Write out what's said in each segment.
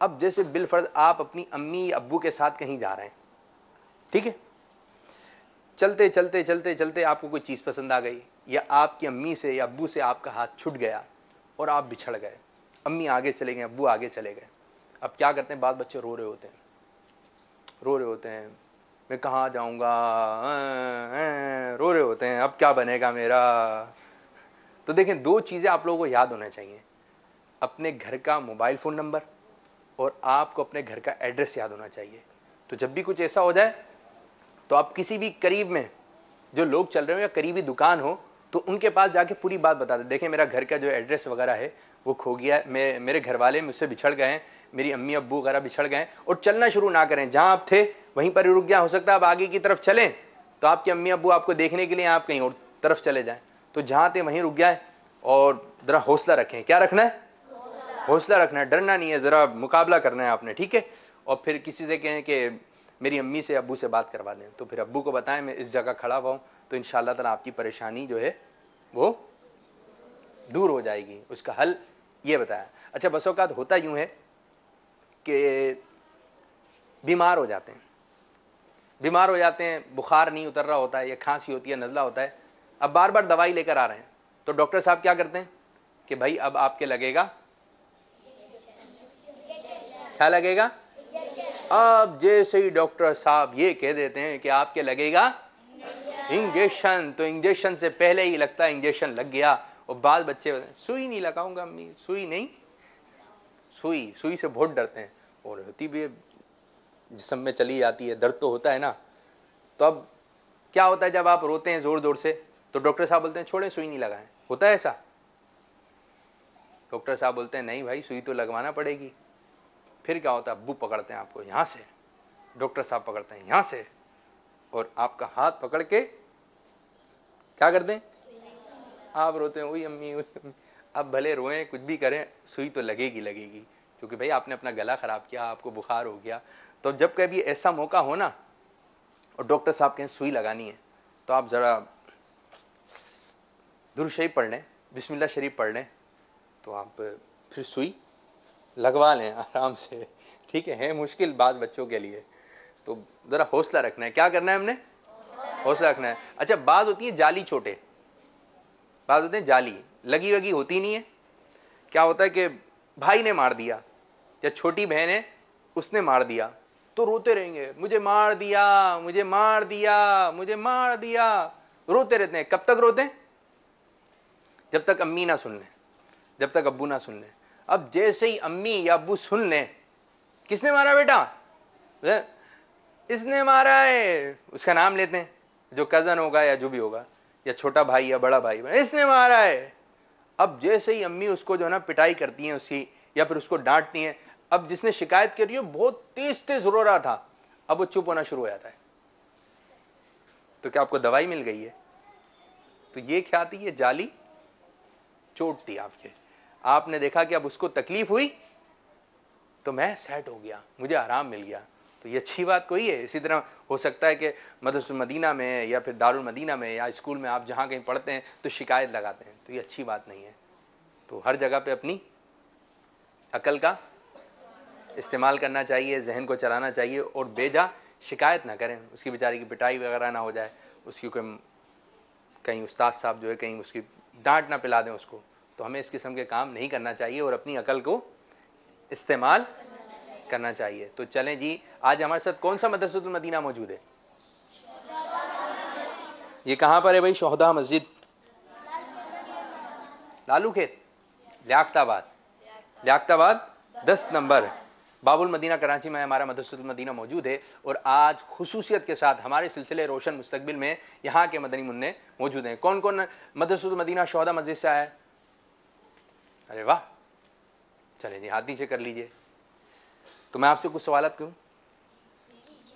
اب جیسے بالفرض آپ اپنی امی ابو کے ساتھ کہیں جا رہے ہیں, ٹھیک ہے, چلتے چلتے چلتے چلتے آپ کو کوئی چیز پسند آ گئی, یا آپ کی امی سے یا ابو سے آپ کا ہاتھ چھوٹ گیا اور آپ بچھڑ گئے, امی آگے چلے گئے, ابو آگے چلے گئے. اب کیا کرتے ہیں, بعض بچے رو رہے ہوتے ہیں, رو رہے ہوتے ہیں, میں کہاں جاؤں گا, رو رہے ہوتے ہیں, اب کیا بنے گا میرا. تو دیکھیں, دو چیزیں آپ لوگوں کو یاد ہونا چاہیے, اپنے گھر کا موبائل فون نمبر اور آپ کو اپنے گھر کا ایڈریس یاد ہونا چاہیے. تو جب بھی کچھ ایسا ہو جائے تو آپ کسی بھی قریب میں جو لوگ چل رہے ہو یا قریبی دکان ہو تو ان کے پاس جا کے پوری بات بتا دیں, دیکھیں میرا گھر کا جو ایڈریس وغیرہ ہے وہ کھو گیا ہے, میرے گھر والے مجھ سے بچھڑ گئے ہیں, میری امی ابو وغیرہ بچھڑ گئے ہیں, اور چلنا شروع نہ کریں, جہاں آپ تھے وہیں پر ہی رک گیا. ہو سکتا ہے آپ آگے کی طرف چلیں تو آپ کے امی ابو آپ کو دیکھنے کے لیے آپ کہیں اور طرف چلے جائیں, تو جہاں تھے وہیں رک گیا ہے. اور ذرا حوصلہ رکھیں, کیا رکھنا ہے, حوصلہ رکھنا ہے, ڈرنا نہیں ہے, ذرا مقابلہ کرنا ہے آپ نے, ٹھیک ہے. اور پھر کسی سے کہیں کہ میری امی سے ابو سے بات کروا دیں, تو پھر ابو کو بتائیں میں اس جگہ کھڑا ہوا ہوں, تو انشاءاللہ تعالیٰ آپ کی پریشانی جو ہے وہ دور ہو جائے گی. اس کا حل یہ بتایا. اچھا, بس اوقات ہوتا یوں ہے کہ بیمار ہو جاتے ہیں, بیمار ہو جاتے ہیں, بخار نہیں اتر رہا ہوتا ہے, یا کھانسی ہوتی ہے, نزلہ ہوتا ہے, اب بار بار دوائی لے کر آ رہے ہیں, تو ڈاکٹر صاحب کیا کرتے ہیں کہ بھائی اب آپ کے لگے گا, کیا لگے گا, اب جیسے ہی ڈاکٹر صاحب یہ کہہ دیتے ہیں کہ آپ کے لگے گا انجیکشن, تو انجیکشن سے پہلے ہی لگتا ہے انجیکشن لگ گیا. اور بعض بچے سوئی نہیں لگاؤں گا امی, سوئی نہیں, سوئی سے بہت ڈرتے ہیں, اور ہوتی بھی جسم میں چلی جاتی ہے, درد تو ہوتا ہے نا. تو اب کیا ہوتا ہے جب آپ روتے ہیں زور زور سے تو ڈاکٹر صاحب بولتے ہیں چھوڑیں سوئی نہیں لگائیں, ہوتا ہے ایسا. ڈاکٹر صاحب بولتے ہیں نہیں بھائی سوئی تو لگوانا پڑے گی. پھر کیا ہوتا ہے, ابو پکڑتے ہیں آپ کو یہاں سے, ڈاکٹر صاحب پکڑتے ہیں یہاں سے, اور آپ کا ہاتھ پکڑ کے کیا کرتے ہیں, آپ روتے ہیں اوئی امی. اب بھلے روئیں کچھ بھی کریں, سوئی تو لگے گی, کیونکہ بھائی آپ نے اپنا گلا خراب کیا, آپ کو بخار ہو گیا. تو جب کبھی ایسا موقع ہو نا اور ڈاکٹر صاحب کہیں سوئی لگانی ہے, تو آپ ذرا درود شریف پڑھ لیں, بسم اللہ شریف پڑھ لیں, تو آپ پھر سوئی لگوا لیں آرام سے, ٹھیک ہے مشکل بات بچوں کے لیے. تو ذرا حوصلہ رکھنا ہے, کیا کرنا ہے ہم نے, حوصلہ رکھنا ہے. اچھا, بات ہوتی ہے جعلی چوٹیں, بات ہوتے ہیں جعلی, لگی وگی ہوتی نہیں ہے. کیا ہوتا ہے کہ بھائی نے مار دیا یا چھوٹی بہن ہے اس نے مار دیا, تو روتے رہیں گے, مجھے مار دیا, مجھے مار دیا, مجھے مار دیا, روتے رہتے ہیں. کب تک روتے ہیں, جب تک امی نہ سن لیں, جب تک ابو نہ سن لیں. اب جیسے ہی امی یا ابو سن لیں کس نے مارا بیٹا, اس نے مارا ہے, اس کا نام لیتے ہیں, جو کزن ہوگا یا جو بھی ہوگا, یا چھوٹا بھائی یا بڑا بھائی, اس نے مارا ہے. اب جیسے ہی امی اس کو جو ہے نا پٹائی کرتی ہیں اس کی, یا پھر اس کو ڈانٹتی ہیں, اب جس نے شکایت کری ہے بہت تیز تیز رو رہا تھا, اب وہ چپ ہونا شروع ہو جاتا ہے. تو کیا آپ کو دوائی مل گئی ہے, تو یہ کیا تھی, یہ جعلی چوٹ تھی آپ کے. آپ نے دیکھا کہ اب اس کو تکلیف ہوئی تو میں سیٹ ہو گیا, مجھے آرام مل گیا, تو یہ اچھی بات کوئی ہے. اسی طرح ہو سکتا ہے کہ مدرسہ المدینہ میں یا پھر دارالمدینہ میں یا اسکول میں آپ جہاں کہیں پڑھتے ہیں تو شکایت لگاتے ہیں, تو یہ اچھی بات نہیں ہے. تو ہر جگہ پہ اپنی عقل کا استعمال کرنا چاہیے, ذہن کو چلانا چاہیے, اور بیجا شکایت نہ کریں. اس کی بیچاری کی پٹائی وغیرہ نہ ہو جائے, اس کی کہیں استاد صاحب جو ہے کہیں اس کی ڈانٹ نہ پلا دیں اس کو. تو ہمیں اس قسم کے کام نہیں کرنا چاہیے اور اپنی عقل کو استعمال کرنا چاہیے. تو چلیں جی, آج ہمارے ساتھ کون سا مدرسۃ المدینہ موجود ہے, یہ کہاں پر ہے بھائی, شہداء مسجد, لالو کھیت, لیاقت آباد, لیاقت آباد 10 نمبر, باب المدینہ کراچی میں ہمارا مدرسۃ المدینہ موجود ہے. اور آج خصوصیت کے ساتھ ہمارے سلسلے روشن مستقبل میں یہاں کے مدنی منع موجود ہیں. کون کون مدرسۃ المدینہ شہداء مسجد سے آیا ہے, ارے واہ, چلیں جی ہاتھ نیچے کر لیجئے. تو میں آپ سے کچھ سوالات کروں,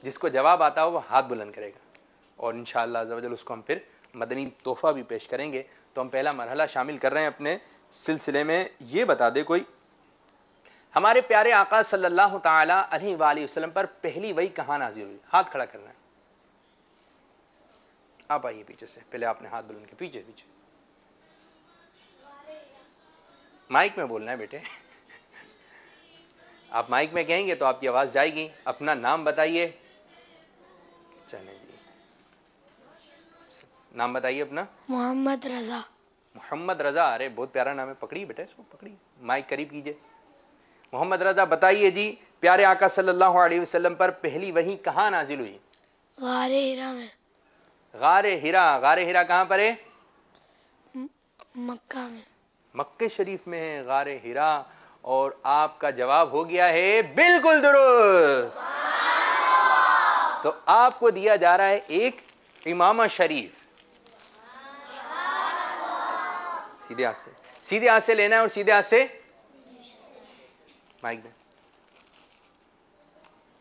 جس کو جواب آتا ہو وہ ہاتھ بلند کرے گا, اور انشاءاللہ عز و جل اس کو ہم پھر مدنی تحفہ بھی پیش کریں گے. تو ہم پہلا مرحلہ شامل کر رہے ہیں اپنے سلسلے میں. یہ بتا دے کوئی, ہمارے پیارے آقا صلی اللہ تعالی علیہ وآلہ وسلم پر پہلی وحی کہاں نازل ہوئی, ہاتھ کھڑا کرنا ہے. آپ آئیے پیچھے سے, پہلے آپ نے ہاتھ بلند کے پیچھے پیچھے, مائک میں بولنا ہے بیٹے. آپ مائک میں کہیں گے تو آپ کی آواز جائے گی. اپنا نام بتائیے. چلیں جی, نام بتائیے اپنا. محمد رضا. محمد رضا, ارے بہت پیارا نام ہے. پکڑی بیٹا اس کو, پکڑی, مائک قریب کیجئے. محمد رضا بتائیے جی, پیارے آقا صلی اللہ علیہ وسلم پر پہلی وحی کہاں نازل ہوئی؟ غار ہرا میں. غار ہرا. غار ہرا کہاں پر ہے؟ مکہ میں. مکہ شریف میں ہے غار ہرا. اور آپ کا جواب ہو گیا ہے بالکل درست. تو آپ کو دیا جا رہا ہے ایک امامہ شریف. سیدھے ہاتھ سے, سیدھے ہاتھ سے لینا ہے اور سیدھے ہاتھ سے مائک دیں.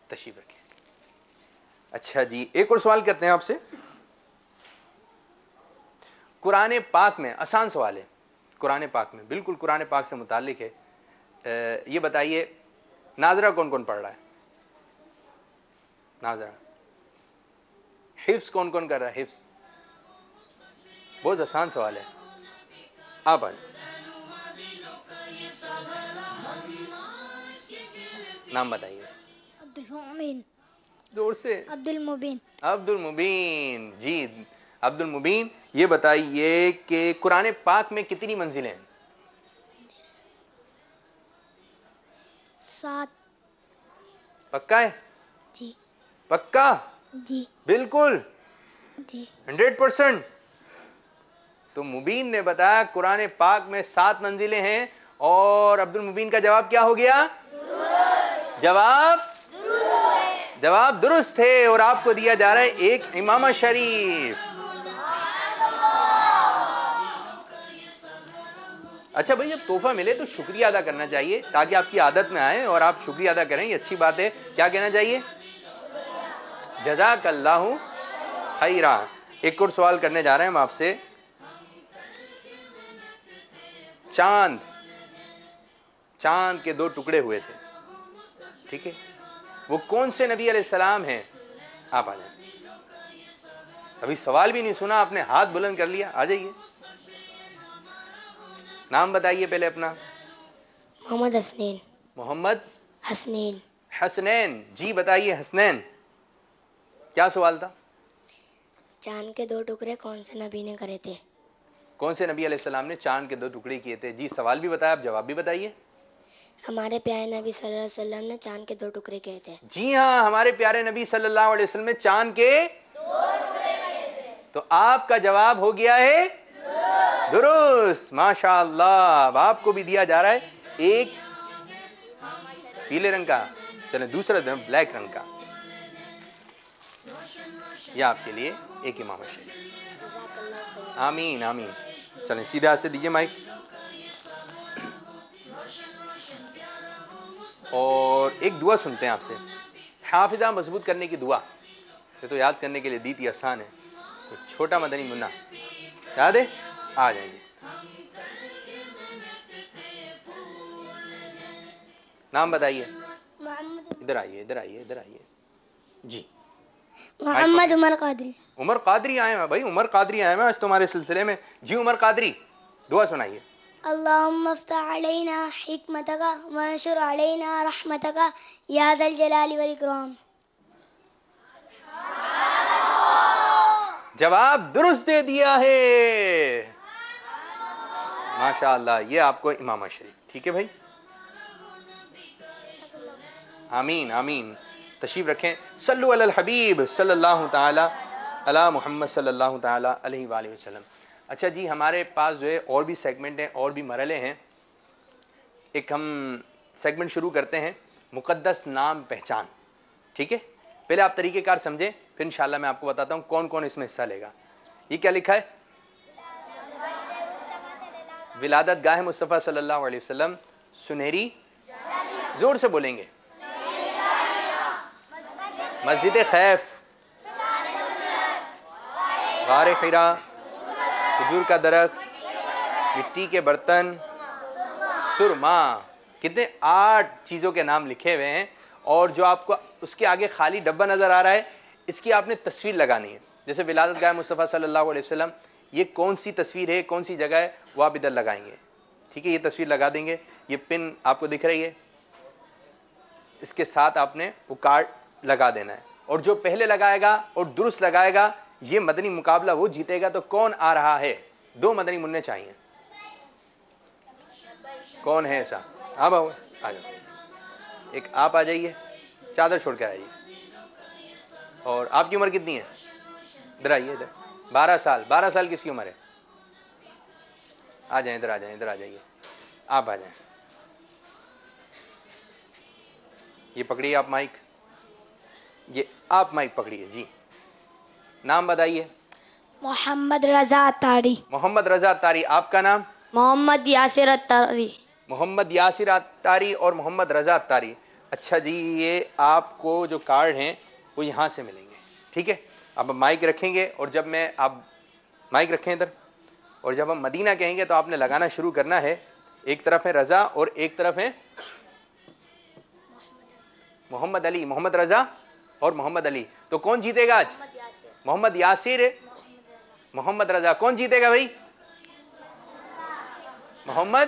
تشریف رکھیں. اچھا جی, ایک اور سوال کرتے ہیں آپ سے. قرآن پاک میں, آسان سوال ہے, قرآن پاک میں, بالکل قرآن پاک سے متعلق ہے. یہ بتائیے ناظرہ کون کون پڑھ رہا ہے؟ ناظرہ. حفظ کون کون کر رہا ہے؟ حفظ. بہت آسان سوال ہے, آپ آ جائیں. نام بتائیے. عبد المبین. زور سے. عبد المبین. عبد المبین. جی عبد المبین, یہ بتائیے کہ قرآن پاک میں کتنی منزلیں ہیں؟ 7. پکا ہے؟ جی. پکا؟ جی. بالکل جی. 100%. تو مبین نے بتایا قرآن پاک میں 7 منزلیں ہیں, اور عبد المبین کا جواب کیا ہو گیا؟ جواب درست ہے, اور آپ کو دیا جا رہا ہے ایک امامہ شریف. اچھا بھئی, جب تحفہ ملے تو شکریہ ادا کرنا چاہیے تاکہ آپ کی عادت میں آئے اور آپ شکریہ ادا کریں, یہ اچھی بات ہے. کیا کہنا چاہیے؟ جزاک اللہ خیرا. ایک اور سوال کرنے جا رہے ہیں ہم آپ سے. چاند کے 2 ٹکڑے ہوئے تھے, ٹھیک ہے, وہ کون سے نبی علیہ السلام ہیں؟ آپ آ جائیں. ابھی سوال بھی نہیں سنا, آپ نے ہاتھ بلند کر لیا. آ جائیے, نام بتائیے پہلے اپنا. محمد حسنین. محمد حسنین. حسنین. جی بتائیے حسنین, کیا سوال تھا؟ چاند کے 2 ٹکڑے کون سے نبی نے کرے تھے؟ کون سے نبی علیہ السلام نے چاند کے 2 ٹکڑے کیے تھے؟ جی سوال بھی بتایا, آپ جواب بھی بتائیے. ہمارے پیارے نبی صلی اللہ علیہ وسلم نے چاند کے 2 ٹکڑے کیے تھے. جی ہاں, ہمارے پیارے نبی صلی اللہ علیہ وسلم نے چاند کے 2 ٹکڑے کیے تھے. تو آپ کا جواب ہو گیا ہے درست. ماشاء اللہ. اب آپ کو بھی دیا جا رہا ہے ایک پیلے رنگ کا, چلیں دوسرا بلیک رنگ کا, یہ آپ کے لیے ایک امامہ شریف. آمین آمین. چلیں سیدھے ہاتھ سے دیجیے مائک. اور ایک دعا سنتے ہیں آپ سے, حافظہ مضبوط کرنے کی دعا. یہ تو یاد کرنے کے لیے دی تھی, آسان ہے. چھوٹا مدنی منا یاد ہے؟ آ جائیں گے. نام بتائیے. ادھر آئیے, ادھر آئیے, ادھر آئیے. جی محمد عمر قادری. عمر قادری آئے ہیں بھائی, عمر قادری آئے ہیں آج تمہارے سلسلے میں. جی عمر قادری, دعا سنائیے. اللهم افتح علينا حكمتك وانشر علينا رحمتك يا ذا الجلال والإكرام. جواب درست دے دیا ہے, ماشاء اللہ. یہ آپ کو امامہ شریف. ٹھیک ہے بھائی, آمین آمین. تشریف رکھیں. صلو علی الحبیب صلی اللہ تعالی علی محمد صلی اللہ تعالی علیہ وآلہ وسلم. اچھا جی, ہمارے پاس جو ہے اور بھی سیگمنٹ ہیں, اور بھی مرحلے ہیں. ایک ہم سیگمنٹ شروع کرتے ہیں, مقدس نام پہچان. ٹھیک ہے, پہلے آپ طریقہ کار سمجھیں, پھر انشاءاللہ میں آپ کو بتاتا ہوں کون کون اس میں حصہ لے گا. یہ کیا لکھا ہے؟ ولادت گاہ مصطفیٰ صلی اللہ علیہ وسلم, سنہری, زور سے بولیں گے, مسجد خیف, غار حرا, کھجور کا درخت, مٹی کے برتن, سرما. کتنے 8 چیزوں کے نام لکھے ہوئے ہیں, اور جو آپ کو اس کے آگے خالی ڈبہ نظر آ رہا ہے, اس کی آپ نے تصویر لگانی ہے. جیسے ولادت گاہ مصطفیٰ صلی اللہ علیہ وسلم, یہ کون سی تصویر ہے, کون سی جگہ ہے, وہ آپ ادھر لگائیں گے. ٹھیک ہے, یہ تصویر لگا دیں گے. یہ پن آپ کو دکھ رہی ہے, اس کے ساتھ آپ نے وہ کارڈ لگا دینا ہے، اور جو پہلے لگائے گا اور درست لگائے گا یہ مدنی مقابلہ وہ جیتے گا۔ تو کون آ رہا ہے؟ 2 مدنی منع چاہیے، کون ہے ایسا؟ آپ آؤ، آ جاؤ، ایک آپ آ جائیے، چادر چھوڑ کے آئیے۔ اور آپ کی عمر کتنی ہے؟ ادھر آئیے، ادھر 12 سال۔ 12 سال کس کی عمر ہے؟ آ جائیں، ادھر آ جائیں، ادھر آ جائیے، آپ آ جائیں۔ یہ پکڑیے آپ مائک، یہ آپ مائک پکڑیے جی۔ نام بتائیے۔ محمد رضا اتاری۔ محمد رضا اتاری۔ آپ کا نام؟ محمد یاسر اتاری۔ محمد یاسر اتاری اور محمد رضا اتاری۔ اچھا جی، یہ آپ کو جو کارڈ ہیں وہ یہاں سے ملیں گے، ٹھیک ہے؟ اب مائک رکھیں گے، اور جب میں آپ مائک رکھیں ادھر، اور جب ہم مدینہ کہیں گے تو آپ نے لگانا شروع کرنا ہے۔ ایک طرف ہے رضا اور ایک طرف ہے محمد علی۔ محمد رضا اور محمد علی، تو کون جیتے گا آج؟ محمد یاسر، محمد رضا، کون جیتے گا بھائی؟ محمد،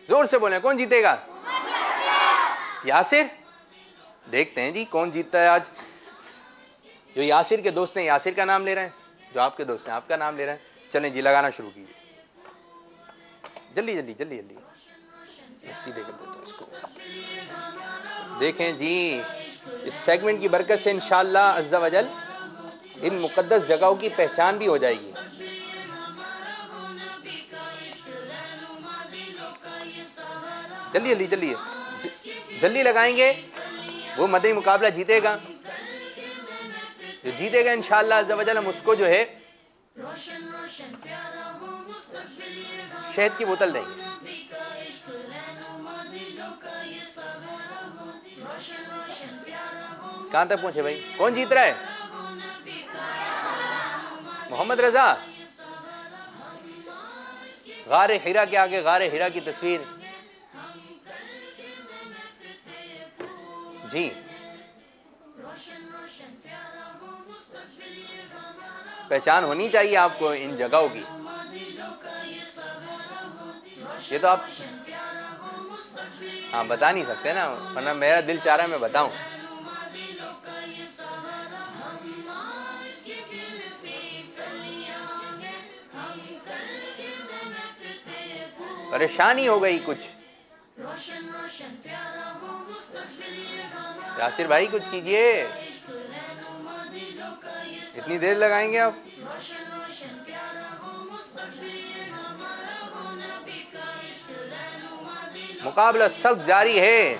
زور سے بولیں، کون جیتے گا؟ یاسر۔ دیکھتے ہیں جی کون جیتتا ہے آج۔ جو یاسر کے دوست ہیں یاسر کا نام لے رہے ہیں، جو آپ کے دوست ہیں آپ کا نام لے رہے ہیں۔ چلیں جی، لگانا شروع کیجیے، جلدی جلدی جلدی جلدی۔ میں سیدھے کر دیتا ہوں اس کو۔ دیکھیں جی، اس سیگمنٹ کی برکت سے انشاءاللہ عز و جل ان مقدس جگہوں کی پہچان بھی ہو جائے گی۔ جلدی جلدی جلدی جلدی لگائیں گے، وہ مدنی مقابلہ جیتے گا۔ جو جیتے گا انشاءاللہ عز و جل ہم اس کو جو ہے شہد کی بوتل دیں گے۔ کہاں تک پہنچے بھائی؟ کون جیت رہا ہے؟ محمد رضا۔ غار حرا کے آگے غار حرا کی تصویر جی۔ پہچان ہونی چاہیے آپ کو ان جگہوں کی۔ یہ تو آپ ہاں بتا نہیں سکتے نا، ورنہ میرا دل چاہ رہا ہے میں بتاؤں۔ پریشانی ہو گئی کچھ۔ یاسر بھائی کچھ کیجئے، اتنی دیر لگائیں گے آپ؟ مقابلہ سخت جاری ہے،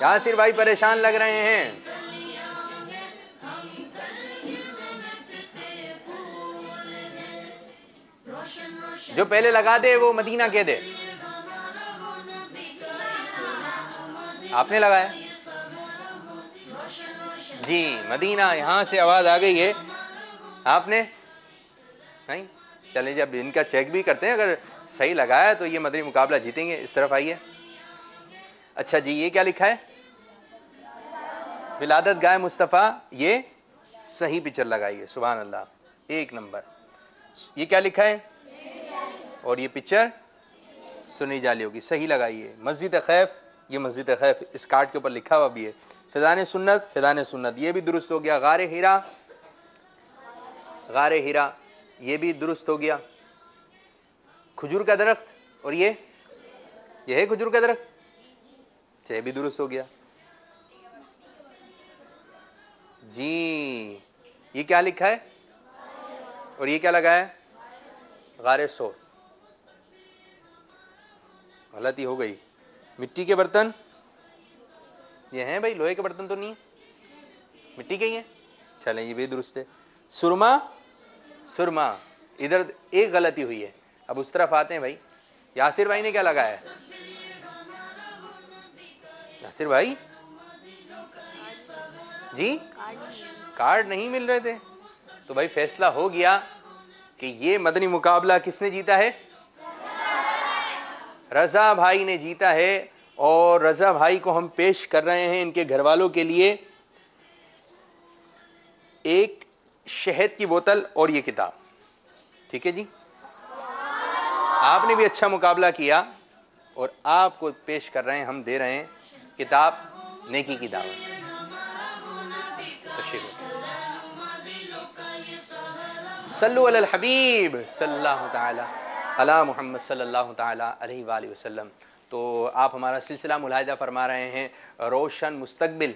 یاسر بھائی پریشان لگ رہے ہیں۔ جو پہلے لگا دے وہ مدینہ کہہ دے۔ آپ نے لگایا جی، مدینہ، یہاں سے آواز آ گئی ہے۔ آپ نے نہیں؟ چلیں جی، اب ان کا چیک بھی کرتے ہیں، اگر صحیح لگایا تو یہ مدنی مقابلہ جیتیں گے۔ اس طرف آئیے۔ اچھا جی، یہ کیا لکھا ہے؟ ولادت گاہ مصطفیٰ، یہ صحیح پکچر لگائیے، سبحان اللہ، 1 نمبر۔ یہ کیا لکھا ہے؟ اور یہ پکچر سنی جالی ہوگی، صحیح لگائیے۔ مسجد خیف، یہ مسجد خیف اس کارڈ کے اوپر لکھا ہوا بھی ہے۔ فیضان سنت، فیضان سنت، یہ بھی درست ہو گیا۔ غار حرا، غار حرا، یہ بھی درست ہو گیا۔ کھجور کا درخت، اور یہ ہے کھجور کا درخت، یہ بھی درست ہو گیا جی۔ یہ کیا لکھا ہے؟ اور یہ کیا لگا ہے؟ غار سور، غلطی ہو گئی۔ مٹی کے برتن، یہ ہیں بھائی، لوہے کے برتن تو نہیں ہیں، مٹی کے ہی ہیں، چلیں یہ بھی درست ہے۔ سرما، سرما، ادھر ایک غلطی ہوئی ہے۔ اب اس طرف آتے ہیں بھائی، یاسر بھائی نے کیا لگایا ہے؟ یاسر بھائی جی، کارڈ نہیں مل رہے تھے، تو بھائی فیصلہ ہو گیا کہ یہ مدنی مقابلہ کس نے جیتا ہے؟ رضا بھائی نے جیتا ہے، اور رضا بھائی کو ہم پیش کر رہے ہیں ان کے گھر والوں کے لیے ایک شہد کی بوتل اور یہ کتاب، ٹھیک ہے جی؟ آپ نے بھی اچھا مقابلہ کیا، اور آپ کو پیش کر رہے ہیں، ہم دے رہے ہیں کتاب نیکی کی دعوت. تشریف صلو علی الحبیب صلی اللہ تعالی علی محمد صلی اللہ تعالی علیہ وآلہ وسلم. تو آپ ہمارا سلسلہ ملاحظہ فرما رہے ہیں روشن مستقبل،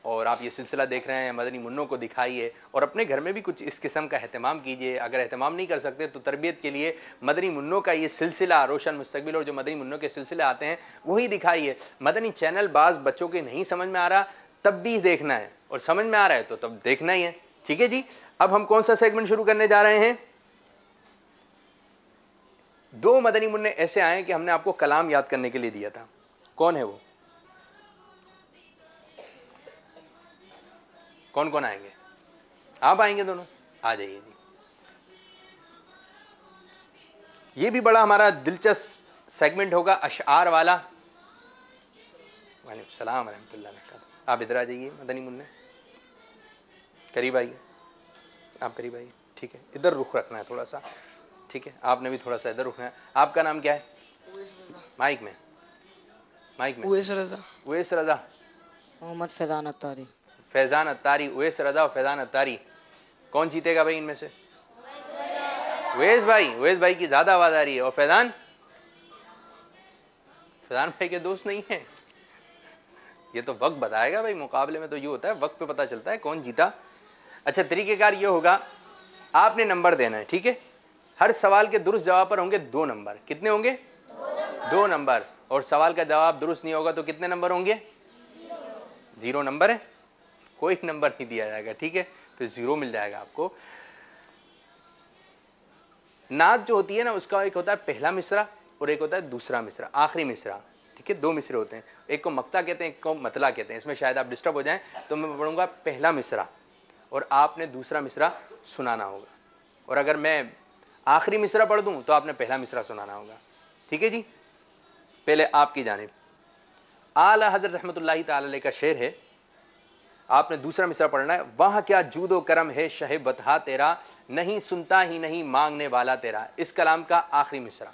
اور آپ یہ سلسلہ دیکھ رہے ہیں مدنی منوں کو دکھائیے، اور اپنے گھر میں بھی کچھ اس قسم کا اہتمام کیجیے. اگر اہتمام نہیں کر سکتے تو تربیت کے لیے مدنی منوں کا یہ سلسلہ روشن مستقبل اور جو مدنی منوں کے سلسلے آتے ہیں وہی دکھائیے. مدنی چینل بعض بچوں کے نہیں سمجھ میں آ رہا تب بھی دیکھنا ہے، اور سمجھ میں آ رہا ہے تو تب دیکھنا ہی ہے. ٹھیک ہے جی. اب ہم کون سا سیگمنٹ شروع کرنے جا رہے ہیں؟ دو مدنی منع ایسے آئے کہ ہم نے آپ کو کلام یاد کرنے کے لیے دیا تھا. کون ہے وہ؟ کون کون آئیں گے؟ آپ آئیں گے دونوں؟ آ جائیے جی. یہ بھی بڑا ہمارا دلچسپ سیگمنٹ ہوگا، اشعار والا. وعلیکم السلام ورحمۃ اللہ وبرکاتہ. آپ ادھر آ جائیے مدنی منع، قریب آئیے. آپ قریب آئیے. ٹھیک ہے، ادھر رخ رکھنا ہے تھوڑا سا. ٹھیک ہے، آپ نے بھی تھوڑا سا ادھر رکھنا ہے. آپ کا نام کیا ہے؟ مائک میں اویس رضا. اویس رضا. محمد فیضان اتاری. فیضان اتاری. اویس رضا اور فیضان اتاری. کون جیتے گا بھائی ان میں سے؟ اویس بھائی. اویس بھائی کی زیادہ آواز آ رہی ہے. اور فیضان بھائی کے دوست نہیں ہیں. یہ تو وقت بتائے گا بھائی، مقابلے میں تو یہ ہوتا ہے وقت پہ پتہ چلتا ہے کون جیتا. اچھا، طریقہ کار یہ ہوگا، آپ نے نمبر دینا ہے. ٹھیک ہے، ہر سوال کے درست جواب پر ہوں گے 2 نمبر. کتنے ہوں گے؟ 2 نمبر. اور سوال کا جواب درست نہیں ہوگا تو کتنے نمبر ہوں گے؟ 0 نمبر ہے. کوئی نمبر نہیں دیا جائے گا. ٹھیک ہے، پھر 0 مل جائے گا آپ کو. نعت جو ہوتی ہے نا، اس کا ایک ہوتا ہے پہلا مصرع اور ایک ہوتا ہے دوسرا مصرع، آخری مصرع. ٹھیک ہے، 2 مصرے ہوتے ہیں. ایک کو مقطع کہتے ہیں، ایک کو مطلع کہتے ہیں. اس میں شاید آپ ڈسٹرب ہو جائیں تو میں پڑھوں گا پہلا مصرع اور آپ نے دوسرا مصرع سنانا ہوگا. اور اگر میں آخری مصرع پڑھ دوں تو آپ نے پہلا مصرع سنانا ہوگا. ٹھیک ہے جی. پہلے آپ کی جانب اعلی حضرت رحمت اللہ تعالی علیہ کا شعر ہے. آپ نے دوسرا مصرع پڑھنا ہے. وہاں کیا جود و کرم ہے شہ بطحا تیرا، نہیں سنتا ہی نہیں مانگنے والا تیرا. اس کلام کا آخری مصرع.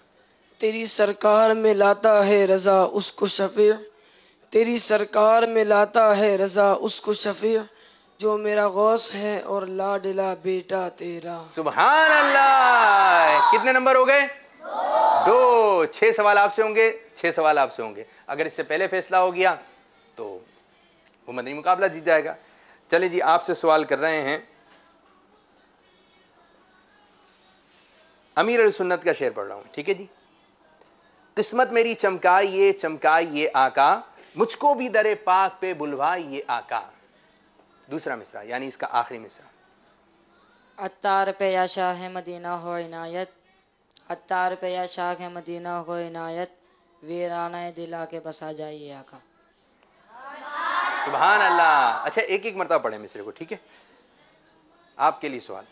تیری سرکار میں لاتا ہے رضا اس کو شفیع، تیری سرکار میں لاتا ہے رضا اس کو شفیع، جو میرا غوث ہے اور لاڈلا بیٹا تیرا. سبحان اللہ. کتنے نمبر ہو گئے؟ 2. 6 سوال آپ سے ہوں گے، 6 سوال آپ سے ہوں گے. اگر اس سے پہلے فیصلہ ہو گیا تو وہ مدنی مقابلہ جیت جائے گا. چلیں جی، آپ سے سوال کر رہے ہیں. امیر السنت کا شعر پڑھ رہا ہوں. ٹھیک ہے جی. قسمت میری چمکائیے چمکائیے آقا، مجھ کو بھی در پاک پہ بلوائیے آقا. دوسرا مصرع یعنی اس کا آخری مصرع. عطار پہ یا شاہ مدینہ ہو عنایت، عطار پہ یا شاہ مدینہ ہو عنایت، ویرانہ دلا کے بسا جائیے آقا. سبحان اللہ. اچھا، ایک ایک مرتبہ پڑھیں مصرے کو. ٹھیک ہے. آپ کے لیے سوال.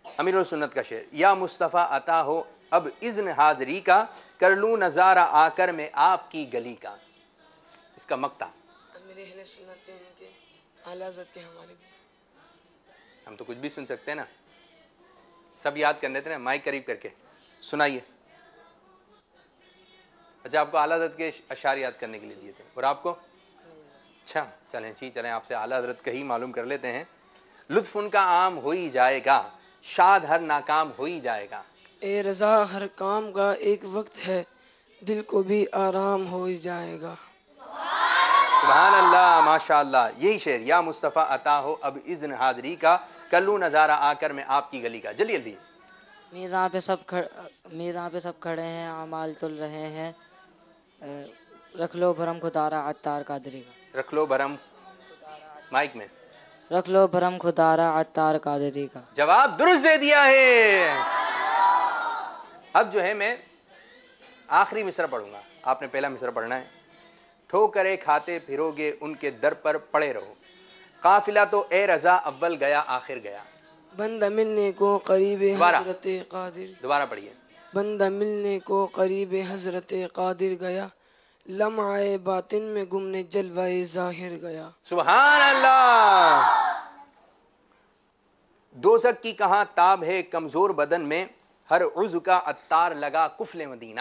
امیر السنت کا شعر. یا مصطفیٰ عطا ہو اب اذن حاضری کا، کر لوں نظارہ آ کر میں آپ کی گلی کا. اس کا مقطع. میرے اہل سنت کے اعلی حضرت ہمارے. ہم تو کچھ بھی سن سکتے ہیں نا، سب یاد کر لیتے ہیں. مائک قریب کر کے سنائیے. اچھا، آپ کو اعلیٰ حضرت کے اشعار یاد کرنے کے لیے دیے تھے، اور آپ کو؟ اچھا، چلیں جی، چلیں آپ سے اعلیٰ حضرت کا ہی معلوم کر لیتے ہیں. لطف ان کا عام ہو ہی جائے گا، شاد ہر ناکام ہو ہی جائے گا. اے رضا ہر کام کا ایک وقت ہے، دل کو بھی آرام ہو ہی جائے گا. سبحان اللہ، ماشاء اللہ. یہی شعر. یا مصطفیٰ عطا ہو اب اذن حاضری کا، کر لوں نظارہ آ کر میں آپ کی گلی کا. جلدی جلدی. میزاں پہ سب کھڑے ہیں، اعمال تل رہے ہیں، رکھ لو بھرم خدارا عطار قادری کا. رکھ لو بھرم. مائک میں. رکھ لو بھرم خدارا عطار قادری کا. جواب درست دے دیا ہے. اب جو ہے میں آخری مصرع پڑھوں گا، آپ نے پہلا مصرع پڑھنا ہے. ٹھوکرے کھاتے پھرو گے ان کے در پر پڑے رہو، قافلہ تو اے رضا اول گیا آخر گیا. بندہ ملنے کو قریب دوبارہ. حضرت قادر، دوبارہ پڑھیے. بندہ ملنے کو قریب حضرت قادر گیا، لمعہ باطن میں گمنے جلوہ ظاہر گیا. سبحان اللہ. دوزخ کی کہاں تاب ہے کمزور بدن میں، ہر عضو کا عطار لگا کفل مدینہ.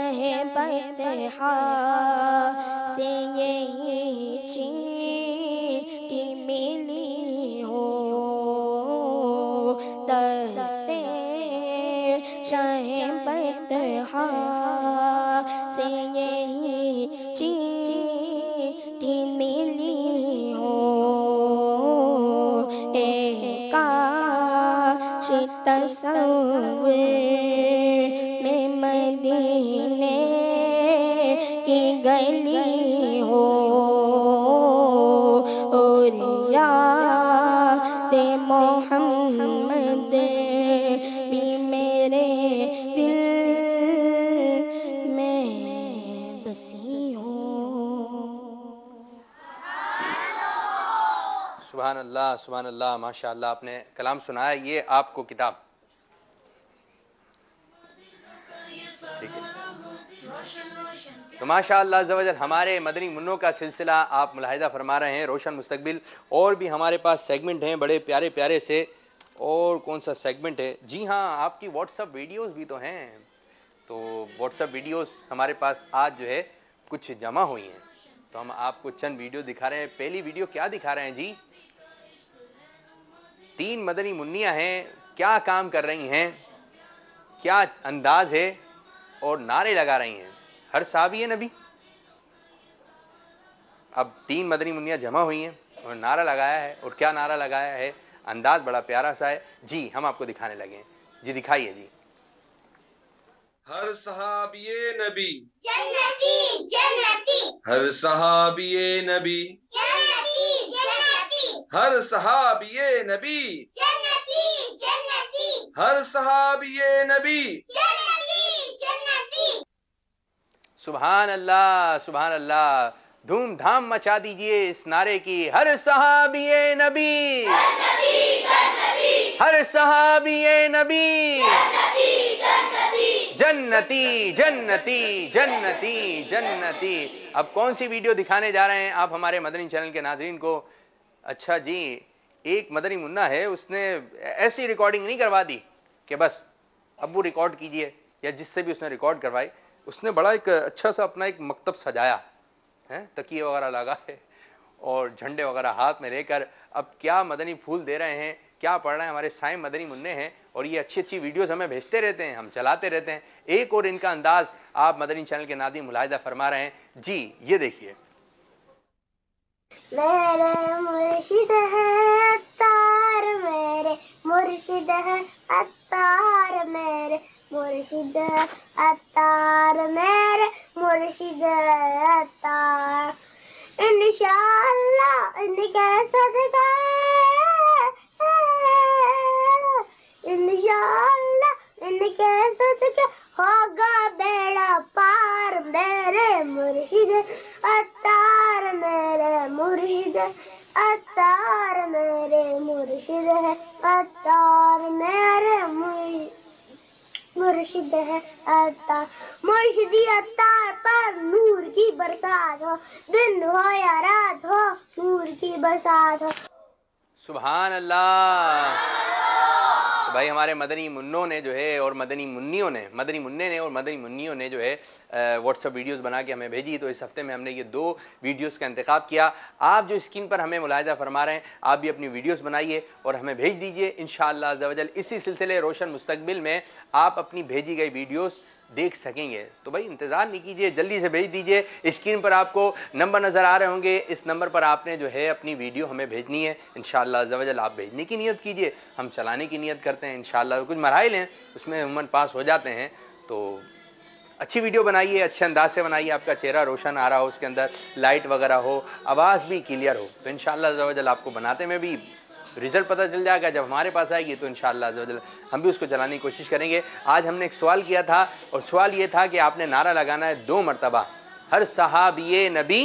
شہ بطحا سے یہی چیٹھی ملی ہو، دست شہ بطحا سے یہی چیٹھی ملی ہو، اے کاش تصور میں مدینے کی گلی ہو، اور یاد محمد بھی میرے دل میں بسی ہو۔ سبحان اللہ، سبحان اللہ، ماشاء اللہ، آپ نے کلام سنایا، یہ آپ کو کتاب ٹھیک ہے۔ تو ماشاء اللہ عز و جل ہمارے مدنی منوں کا سلسلہ آپ ملاحظہ فرما رہے ہیں، روشن مستقبل، اور بھی ہمارے پاس سیگمنٹ ہیں بڑے پیارے پیارے سے۔ اور کون سا سیگمنٹ ہے؟ جی ہاں، آپ کی واٹس ایپ ویڈیوز بھی تو ہیں، تو واٹس ایپ ویڈیوز ہمارے پاس آج جو ہے کچھ جمع ہوئی ہیں، تو ہم آپ کو چند ویڈیو دکھا رہے ہیں۔ پہلی ویڈیو کیا دکھا رہے ہیں جی؟ 3 مدنی منیاں ہیں، کیا کام کر رہی ہیں، کیا انداز ہے، اور نعرے لگا رہی ہیں، ہر صحابی نبی۔ اب 3 مدنی منیاں جمع ہوئی ہیں اور نعرہ لگایا ہے، اور کیا نعرہ لگایا ہے، انداز بڑا پیارا سا ہے جی، ہم آپ کو دکھانے لگے ہیں جی، دکھائیے جی۔ ہر صحابی نبی جنتی جنتی ہر صحابی نبی جنتی جنتی ہر صحابی نبی جنتی جنتی ہر صحابی نبی جنتی جنتی۔ سبحان اللہ، سبحان اللہ، دھوم دھام مچا دیجئے اس نعرے کی، ہر صحابی نبی، ہر صحابی نبی، جنتی جنتی جنتی جنتی۔ اب کون سی ویڈیو دکھانے جا رہے ہیں آپ ہمارے مدنی چینل کے ناظرین کو؟ اچھا جی، ایک مدنی منا ہے، اس نے ایسی ریکارڈنگ نہیں کروا دی کہ بس ابو ریکارڈ کیجئے، یا جس سے بھی اس نے ریکارڈ کروائی، اس نے بڑا ایک اچھا سا اپنا ایک مکتب سجایا ہے، تکیے وغیرہ لگا ہے اور جھنڈے وغیرہ ہاتھ میں لے کر اب کیا مدنی پھول دے رہے ہیں، کیا پڑھ رہے ہیں، ہمارے سائیں مدنی منع ہیں، اور یہ اچھی اچھی ویڈیوز ہمیں بھیجتے رہتے ہیں، ہم چلاتے رہتے ہیں۔ ایک اور ان کا انداز آپ مدنی چینل کے ناظرین ملاحظہ فرما رہے ہیں جی، یہ دیکھیے۔ میرے مرشد ہے عطار، میرے مرشد ہے عطار، میرے مرشد ہے عطار، میرے مرشد ہے عطار، انشاءاللہ ان کے صدقہ، انشاءاللہ ان کے صدقہ ہوگا بیڑا پار، میرے مرشد عطار، میرے مرشد عطار، میرے مرشد ہے عطار، میرے مرشد ہے عطار، مرشدی عطار پر نور کی برسات ہو، دن ہو یا رات ہو نور کی برسات ہو۔ سبحان اللہ۔ تو بھائی ہمارے مدنی منوں نے جو ہے اور مدنی منیوں نے، مدنی منع نے اور مدنی منیوں نے جو ہے واٹس ایپ ویڈیوز بنا کے ہمیں بھیجی، تو اس ہفتے میں ہم نے یہ 2 ویڈیوز کا انتخاب کیا۔ آپ جو اسکرین پر ہمیں ملاحظہ فرما رہے ہیں، آپ بھی اپنی ویڈیوز بنائیے اور ہمیں بھیج دیجئے، انشاءاللہ عز و جل اسی سلسلے روشن مستقبل میں آپ اپنی بھیجی گئی ویڈیوز دیکھ سکیں گے۔ تو بھائی انتظار نہیں کیجئے، جلدی سے بھیج دیجئے۔ اسکرین پر آپ کو نمبر نظر آ رہے ہوں گے، اس نمبر پر آپ نے جو ہے اپنی ویڈیو ہمیں بھیجنی ہے، انشاءاللہ عز و جل آپ بھیجنے کی نیت کیجئے، ہم چلانے کی نیت کرتے ہیں انشاءاللہ۔ کچھ مراحل ہیں اس میں عموماً پاس ہو جاتے ہیں، تو اچھی ویڈیو بنائیے، اچھے انداز سے بنائیے، آپ کا چہرہ روشن آ رہا ہو، اس کے اندر لائٹ وغیرہ ہو، آواز بھی کلیئر ہو، تو انشاءاللہ عز و جل آپ کو بناتے میں بھی رزلٹ پتہ چل جائے گا۔ جب ہمارے پاس آئے گی تو انشاءاللہ عز و جل ہم بھی اس کو چلانے کی کوشش کریں گے۔ آج ہم نے ایک سوال کیا تھا، اور سوال یہ تھا کہ آپ نے نعرہ لگانا ہے 2 مرتبہ، ہر صحابی نبی،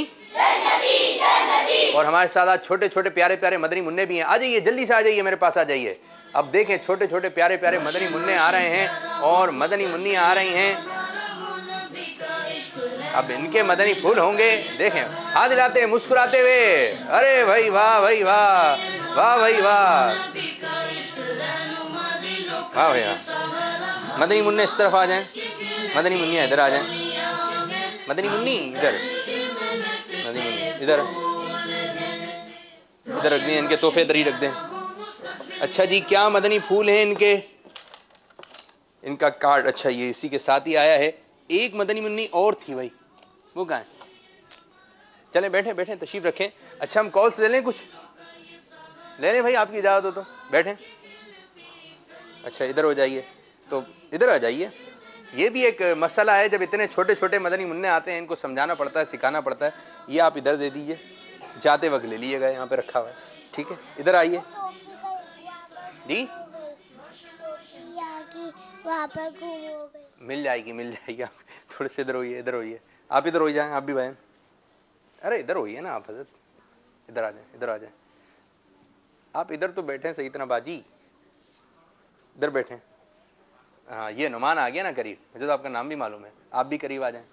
اور ہمارے ساتھ چھوٹے چھوٹے پیارے پیارے مدنی منع بھی ہیں، آ جائیے جلدی سے، آ جائیے میرے پاس آ جائیے۔ اب دیکھیں چھوٹے چھوٹے پیارے پیارے مدنی منع آ رہے ہیں اور مدنی منیاں آ رہی ہیں، اب ان کے مدنی پھول ہوں گے، دیکھیں ہاتھ ہلاتے مسکراتے ہوئے، ارے بھائی واہ بھائی واہ، واہ بھائی واہ، واہ بھائی واہ۔ مدنی منع اس طرف آ جائیں، مدنی منیاں ادھر آ جائیں۔ مدنی منی ادھر، مدنی منی ادھر ادھر رکھ دیں، ان کے تحفے ادھر ہی رکھ دیں. اچھا جی، کیا مدنی پھول ہیں ان کے؟ ان کا کارڈ، اچھا یہ اسی کے ساتھ ہی آیا ہے. ایک مدنی منی اور تھی بھائی، وہ کہاں ہے؟ چلیں بیٹھیں بیٹھیں، تشریف رکھیں. اچھا ہم کالس لے لیں، کچھ لے لیں بھائی، آپ کی اجازت ہو تو بیٹھیں. اچھا ادھر ہو جائیے، تو ادھر آ جائیے. یہ بھی ایک مسئلہ ہے، جب اتنے چھوٹے چھوٹے مدنی منع آتے ہیں ان کو سمجھانا پڑتا ہے، سکھانا پڑتا ہے. یہ آپ ادھر دے دیجئے، جاتے وقت لے لیجیے گا، یہاں پہ رکھا ہوا ہے. ٹھیک ہے، ادھر آئیے جی. وہاں پر گم ہو گئی. مل جائے گی مل جائے گی. آپ تھوڑے سے ادھر ہوئیے، ادھر ہوئیے، آپ ادھر ہو جائیں، آپ بھی بھائی. ارے ادھر ہوئیے نا آپ حضرت، ادھر آ جائیں، ادھر آ جائیں. آپ ادھر تو بیٹھیں سیدنا باجی، ادھر بیٹھیں. ہاں یہ نعمان آ گیا نا قریب، مجھے تو آپ کا نام بھی معلوم ہے. آپ بھی قریب آ جائیں.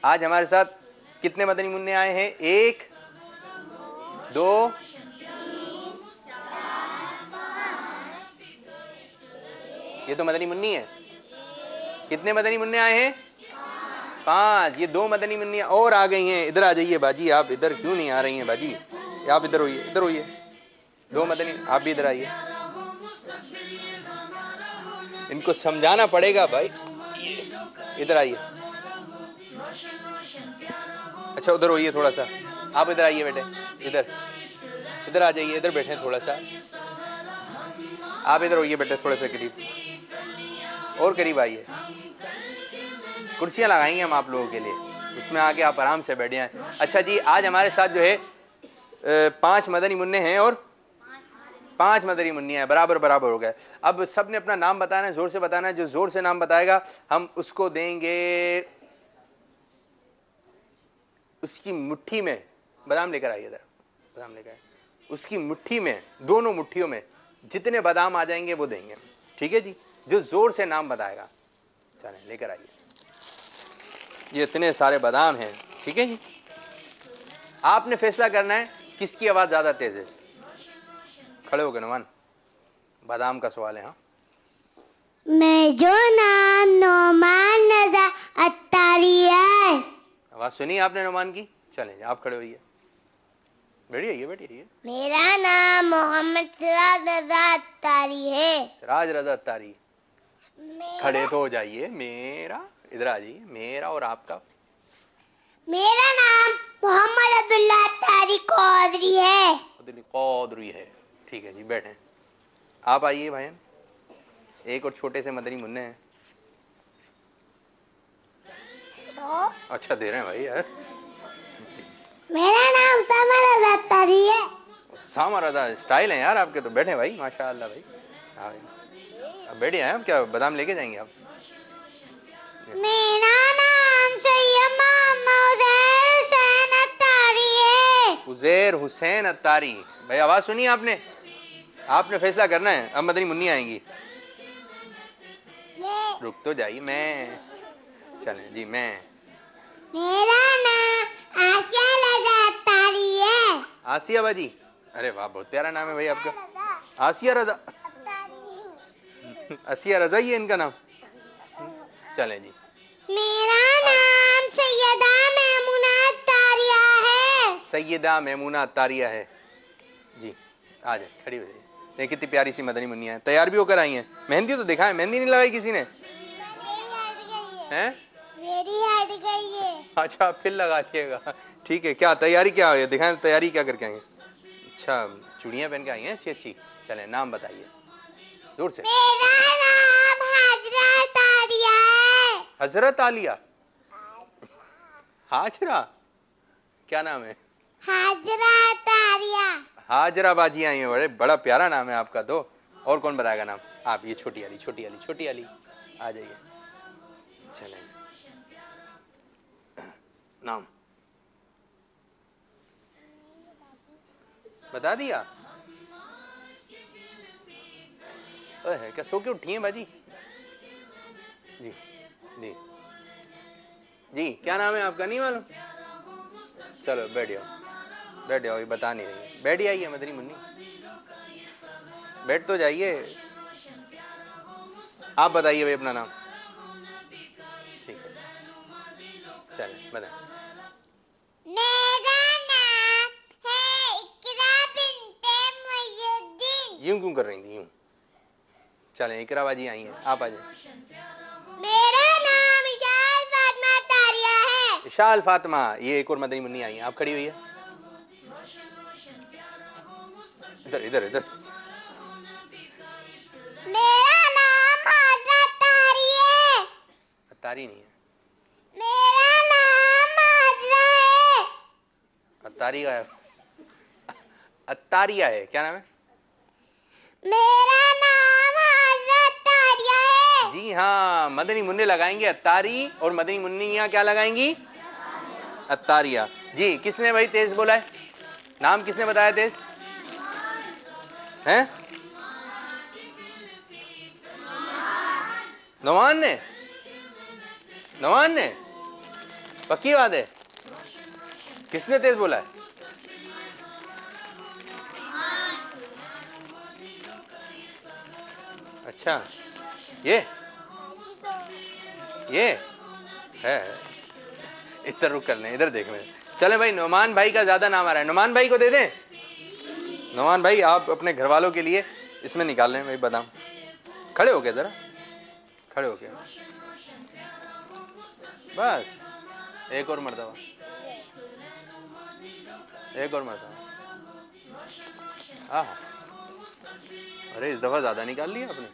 آج ہمارے ساتھ کتنے مدنی منع آئے ہیں؟ 1 2 یہ تو مدنی منی ہے. کتنے مدنی منع آئے ہیں؟ 5. یہ 2 مدنی منی اور آ گئی ہیں. ادھر آ جائیے باجی، آپ ادھر کیوں نہیں آ رہی ہیں باجی؟ آپ ادھر ہوئیے، ادھر ہوئیے. 2 مدنی، آپ بھی ادھر آئیے. ان کو سمجھانا پڑے گا بھائی. ادھر آئیے. اچھا ادھر ہوئیے تھوڑا سا، آپ ادھر آئیے بیٹے، ادھر ادھر آ جائیے، ادھر بیٹھیں تھوڑا سا. آپ ادھر ہوئیے بیٹے تھوڑے سے قریب، اور قریب آئیے. کرسیاں لگائیں گے ہم آپ لوگوں کے لیے، اس میں آ کے آپ آرام سے بیٹھ جائیں. اچھا جی، آج ہمارے ساتھ جو ہے 5 مدنی منع ہیں اور 5 مدنی منع ہیں، برابر برابر ہو گئے. اب سب نے اپنا نام بتانا ہے، زور سے بتانا ہے. جو زور سے نام بتائے گا ہم اس کو دیں گے اس کی مٹھی میں بادام. لے کر آئیے ادھر، بادام لے کر آئیے. اس کی مٹھی میں، دونوں مٹھیوں میں جتنے بادام آ جائیں گے وہ دیں گے. ٹھیک ہے جی، جو زور سے نام بتائے گا. چلیں لے کر آئیے، یہ اتنے سارے بادام ہیں. ٹھیک ہے جی، آپ نے فیصلہ کرنا ہے کس کی آواز زیادہ تیز ہے. کھڑے ہو گئے نعمان، بادام کا سوال ہے. ہاں میں جو نام نعمان رضا اتاری ہے. آواز سنی آپ نے نعمان کی؟ چلیں آپ کھڑے ہوئیے، بیٹھیے آئیے، بیٹھیے آئیے. میرا نام محمد سراج رضا اتاری ہے. راج رضا اتاری. کھڑے تو ہو جائیے. میرا، ادھر آ جائیے. میرا اور آپ کا؟ میرا نام محمد عبداللہ اتاری قادری ہے. قادری ہے. ٹھیک ہے جی، بیٹھیں. آپ آئیے بھائی. ایک اور چھوٹے سے مدنی منع ہیں. اچھا دے رہے ہیں بھائی یار. میرا نام سامر رضا اتاری ہے. سامر رضا اسٹائل ہیں یار آپ کے تو. بیٹھے بھائی، ماشاء اللہ بھائی. ہاں اب بیٹھے ہیں. آپ کیا بادام لے کے جائیں گے آپ؟ میرا نام سید محمد حسین اتاری ہے. عزیر حسین اتاری. بھائی آواز سنی آپ نے؟ آپ نے فیصلہ کرنا ہے. اب مدنی منی آئیں گی. رک تو جائیے. میں چلیں جی. میرا نام آسیہ رضا اتاری ہے. آسیہ باجی. ارے واہ، بہت پیارا نام ہے بھائی آپ کا. آسیہ رضا. آسیہ رضا ہی ہے ان کا نام. چلیں جی. میرا نام سیدہ میمونہ اتاریہ ہے. سیدہ میمونہ اتاریہ ہے جی. آ جائیں، کھڑی ہو جائیے. دیکھ کتنی پیاری سی مدنی منی ہے. تیار بھی ہو کر آئی ہیں. مہندی تو دکھائیں. مہندی نہیں لگائی کسی نے؟ میری ہٹ گئی ہے. اچھا پھر لگا دیے گا. ٹھیک ہے. کیا تیاری کیا ہے؟ دکھائیں تیاری کیا کر کے آئی ہیں. اچھا چوڑیاں پہن کے آئی ہیں اچھی اچھی. چلیں نام بتائیے زور سے. میرا نام حضرت عالیہ ہے. حضرت عالیہ. ہاجرہ. کیا نام ہے؟ حضرت عالیہ. ہاجرہ باجی آئی ہیں. بڑا پیارا نام ہے آپ کا تو. اور کون بتائے گا نام؟ آپ. یہ چھوٹی علی، چھوٹی علی، چھوٹی علی. آ جائیے. چلیں نام بتا دیا. کیا سو کے اٹھی ہیں باجی؟ جی جی جی. کیا نام ہے آپ کا؟ نہیں معلوم؟ چلو بیٹھ جاؤ، بیٹھ جاؤ. یہ بتا نہیں رہی. بیٹھ جائیے مدنی منی، بیٹھ تو جائیے. آپ بتائیے بھائی اپنا نام. ٹھیک ہے. چلیں بتائیں. میرا نام ہے اقرا بنت محی الدین. یوں کیوں کر رہی تھی؟ یوں. چلیں اقرا باجی آئی ہیں, آپ آ جائیں. میرا نام اشال فاطمہ تاریہ ہے. اشال فاطمہ, یہ ایک اور مدنی منی آئی ہیں, آپ کھڑی ہوئی ہے. ادھر ادھر ادھر. میرا نام حضرت تاری ہے. اتاری نہیں ہے, میرا نام حضرہ ہے. اتاری کا ہے, اتاریہ ہے. کیا نام ہے؟ میرا نام حضرت تاریہ ہے. جی ہاں, مدنی منع لگائیں گے اتاری, اور مدنی منیاں کیا لگائیں گی؟ اتاریہ. جی کس نے بھائی تیز بولا ہے؟ نام کس نے بتایا تیز ہیں؟ نعمان نے. نعمان نے, پکی بات ہے. کس نے تیز بولا ہے؟ اچھا, یہ ہے. ادھر رک کر لیں, ادھر دیکھ لیں. چلیں بھائی, نعمان بھائی کا زیادہ نام آ رہا ہے, نعمان بھائی کو دے دیں. نعمان بھائی آپ اپنے گھر والوں کے لیے اس میں نکال لیں بھائی بادام. کھڑے ہو کے ذرا, کھڑے ہو کے, بس ایک اور مرتبہ, ایک اور مرتبہ. ہاں, ارے اس دفعہ زیادہ نکال لیا آپ نے,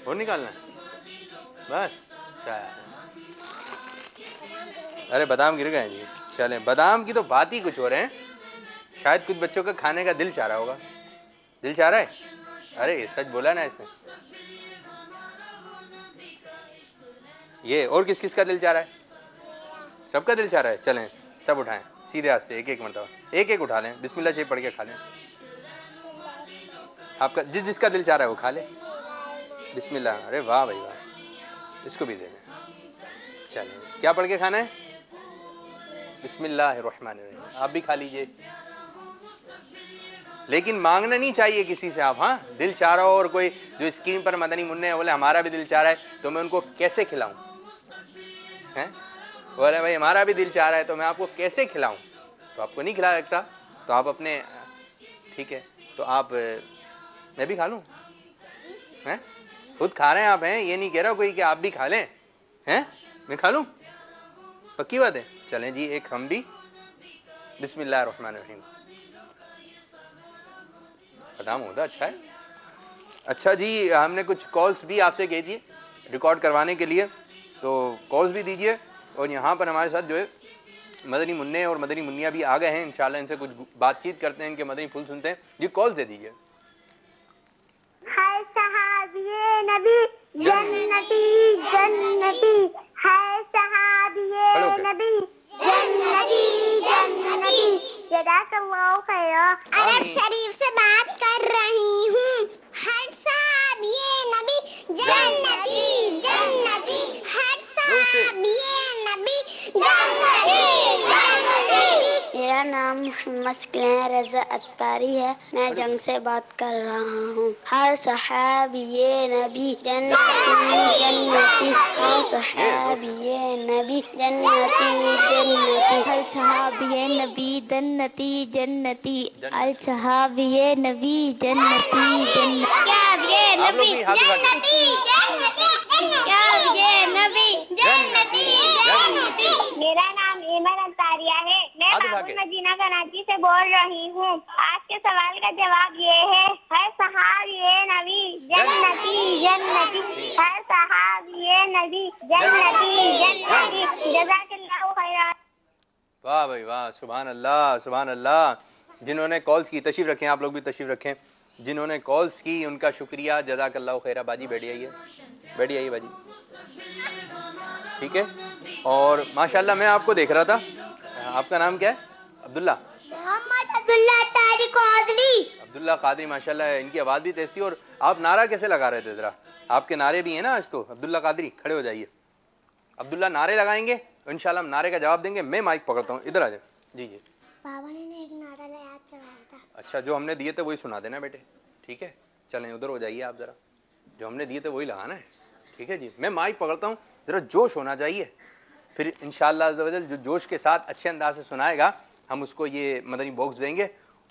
اور نکالنا ہے بس. ارے بادام گر گئے جی. چلیں, بادام کی تو بات ہی کچھ اور ہے. شاید کچھ بچوں کا کھانے کا دل چاہ رہا ہوگا. دل چاہ رہا ہے؟ ارے سچ بولا نا اس نے. یہ اور کس کس کا دل چاہ رہا ہے؟ سب کا دل چاہ رہا ہے. چلیں سب اٹھائیں سیدھے ہاتھ سے, ایک ایک مرتبہ, ایک ایک اٹھا لیں. بسم اللہ شریف پڑھ کے کھا لیں. آپ کا جس جس کا دل چاہ رہا ہے وہ کھا لیں. بسم اللہ. ارے واہ بھائی واہ, اس کو بھی دے دیں. چلیں, کیا پڑھ کے کھانا ہے؟ بسم اللہ الرحمن الرحیم. آپ بھی کھا لیجئے, لیکن مانگنا نہیں چاہیے کسی سے. آپ, ہاں, دل چاہ رہا ہو اور کوئی جو اسکرین پر مدنی منع ہے بولے ہمارا بھی دل چاہ رہا ہے, تو میں ان کو کیسے کھلاؤں؟ بولے بھائی ہمارا بھی دل چاہ رہا ہے تو میں آپ کو کیسے کھلاؤں؟ تو آپ کو نہیں کھلا سکتا, تو آپ اپنے, ٹھیک ہے, تو آپ, میں بھی کھا لوں. خود کھا رہے ہیں آپ, ہیں, یہ نہیں کہہ رہا کوئی کہ آپ بھی کھا لیں. ہیں, میں کھا لوں, پکی بات ہے. چلیں جی, ایک ہم بھی. بسم اللہ الرحمن الرحیم. بادام ہوتا اچھا ہے. اچھا جی, ہم نے کچھ کالز بھی آپ سے کہی تھی ریکارڈ کروانے کے لیے, تو کالز بھی دیجئے. اور یہاں پر ہمارے ساتھ جو ہے مدنی منع اور مدنی منیا بھی آ گئے ہیں. انشاءاللہ ان سے کچھ بات چیت کرتے ہیں, ان کے مدنی پھول سنتے ہیں. جی کالز دے دیجئے. ہے صحابی نبی جنتی جنتی, ہے صحابی نبی جنتی جنتی. جزاک اللہ خیر. عرب شریف سے بات کر رہی ہوں. ہر صحابی نبی جنتی جنتی, ہر صحابی نبی جنتی جنتی. میرا نام محمد سکلین رضا اتاری ہے, میں جنگ سے بات کر رہا ہوں. ہر صحابی نبی جنتی جنتی, ہر صحابی نبی جنتی جنتی, ہر صحابی نبی جنتی جنتی, ہر صحابی نبی جنتی جنتی. میرا نام ایمن اتاریہ ہے, میں بابل مدینہ کراچی سے بول رہی ہوں. آج کے سوال کا جواب یہ ہے صحابی نبی جنتی جنتی, ہر صحابی نبی جنتی جنتی. جزاک اللہ خیر. واہ بھائی واہ, سبحان اللہ سبحان اللہ. جنہوں نے کالز کی تشریف رکھیں, آپ لوگ بھی تشریف رکھیں. جنہوں نے کالز کی ان کا شکریہ, جزاک اللہ خیر. باجی بیٹھی آئیے, بیٹھی آئیے باجی, ٹھیک ہے. اور ماشاءاللہ میں آپ کو دیکھ رہا تھا, آپ کا نام کیا ہے؟ عبداللہ. محمد عبداللہ طاری قادری. عبداللہ قادری, ماشاءاللہ ان کی آواز بھی تیز تھی. اور آپ نعرہ کیسے لگا رہے تھے ذرا؟ آپ کے نعرے بھی ہیں نا آج تو. عبداللہ قادری کھڑے ہو جائیے. عبداللہ نعرے لگائیں گے, انشاءاللہ ہم نعرے کا جواب دیں گے. میں مائک پکڑتا ہوں, ادھر آ جائیں. جی جی, بابا نے ایک نعرہ یاد کروایا تھا. اچھا, جو ہم نے دیے تھے وہی سنا دینا بیٹے, ٹھیک ہے. چلیں ادھر ہو جائیے آپ ذرا, جو ہم نے دیے تھے وہی لگانا ہے, ٹھیک ہے جی. میں مائک پکڑتا ہوں, ذرا جوش ہونا چاہیے پھر انشاءاللہ عز و جل جو جوش کے ساتھ اچھے انداز سے سنائے گا ہم اس کو یہ مدنی باکس دیں گے.